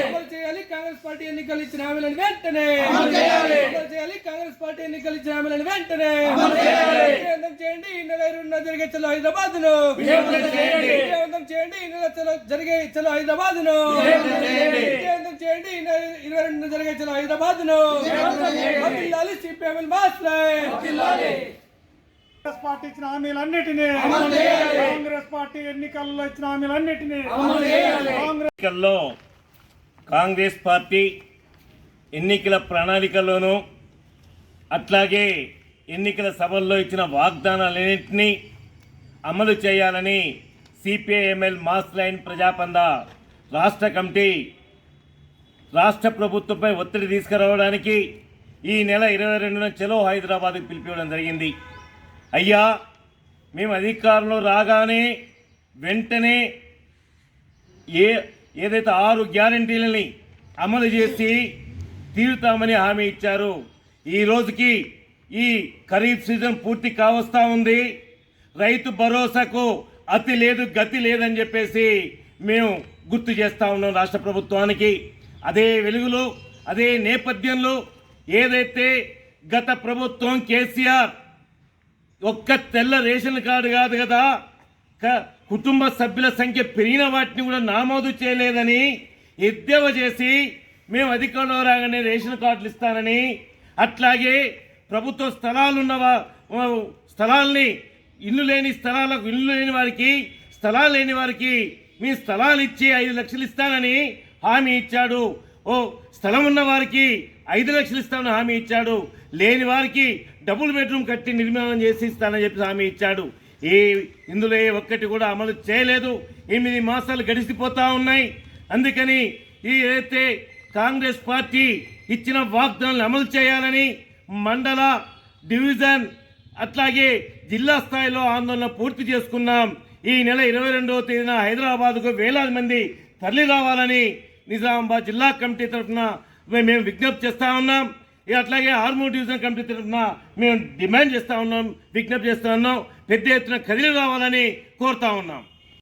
అమలు చేయాలి కాంగ్రెస్ పార్టీ ఎన్నికలు ఇచ్చిన హామీలను వెంటనే అమలు చేయాలి కాంగ్రెస్ పార్టీ ఎన్నికలు ఇచ్చిన హామీలను వెంటనే విజయవంతం చేయండి. ఈ నెల 20 జరిగే చలో హైదరాబాద్ ను విజయవంతం చేయండి. ఈ నెల జరిగే చలో హైదరాబాద్ ను విజయవంతం చేయండి. ఈ నెల 22 జరిగే చలో హైదరాబాద్ ను వర్ధిల్లాలి సిపిఎం కాంగ్రెస్ పార్టీ ఇచ్చిన హామీలన్నిటినీ కాంగ్రెస్ పార్టీ ఎన్నికల్లో ఇచ్చిన హామీలన్నిటినీ ఎన్నికల్లో కాంగ్రెస్ పార్టీ ఎన్నికల ప్రణాళికలోనూ అట్లాగే ఎన్నికల సభల్లో ఇచ్చిన వాగ్దానాలన్నింటినీ అమలు చేయాలని సిపిఐఎంఎల్ మాస్ లైన్ ప్రజాపంద రాష్ట్ర కమిటీ రాష్ట్ర ప్రభుత్వంపై ఒత్తిడి తీసుకురావడానికి ఈ నెల 22న చలో హైదరాబాద్కు పిలిపివ్వడం జరిగింది. అయ్యా, మేము అధికారంలో రాగానే వెంటనే ఏదైతే 6 గ్యారంటీలని అమలు చేసి తీరుతామని హామీ ఇచ్చారు. ఈ రోజుకి ఈ ఖరీఫ్ సీజన్ పూర్తి కావస్తా ఉంది. రైతు భరోసాకు అతి లేదు గతి లేదని చెప్పేసి మేము గుర్తు చేస్తూ ఉన్నాం రాష్ట్ర ప్రభుత్వానికి. అదే వెలుగులో అదే నేపథ్యంలో ఏదైతే గత ప్రభుత్వం కేసీఆర్ ఒక్క తెల్ల రేషన్ కార్డు కాదు కదా, కుటుంబ సభ్యుల సంఖ్య పెరిగిన వాటిని కూడా నమోదు చేయలేదని ఎద్దేవా చేసి మేము అధికారంలో రాగానే రేషన్ కార్డులు ఇస్తానని, అట్లాగే ప్రభుత్వ స్థలాల్ని ఇల్లు లేని వారికి స్థలాలు లేని వారికి మీ స్థలాలు ఇచ్చి 5 లక్షలు ఇస్తానని హామీ ఇచ్చాడు. స్థలం ఉన్న వారికి 5 లక్షలు ఇస్తానని హామీ ఇచ్చాడు. లేని వారికి డబుల్ బెడ్రూమ్ కట్టి నిర్మాణం చేసి ఇస్తానని చెప్పి హామీ ఇచ్చాడు. ఇందులో ఒక్కటి కూడా అమలు చేయలేదు. 8 మాసాలు గడిచిపోతూ ఉన్నాయి. అందుకని ఏదైతే కాంగ్రెస్ పార్టీ ఇచ్చిన వాగ్దానాలను అమలు చేయాలని మండల, డివిజన్ అట్లాగే జిల్లా స్థాయిలో ఆందోళన పూర్తి చేసుకున్నాం. ఈ నెల 22వ తేదీన హైదరాబాద్కు వేలాది మంది తరలి రావాలని నిజామాబాద్ జిల్లా కమిటీ తరఫున మేము విజ్ఞప్తి చేస్తూ ఉన్నాం. అట్లాగే ఆర్మూర్ డివిజన్ కమిటీ తరఫున మేము డిమాండ్ చేస్తూ ఉన్నాం, విజ్ఞప్తి చేస్తూ ఉన్నాం. పెద్ద ఎత్తున కదిలి రావాలని కోరుతా ఉన్నాం.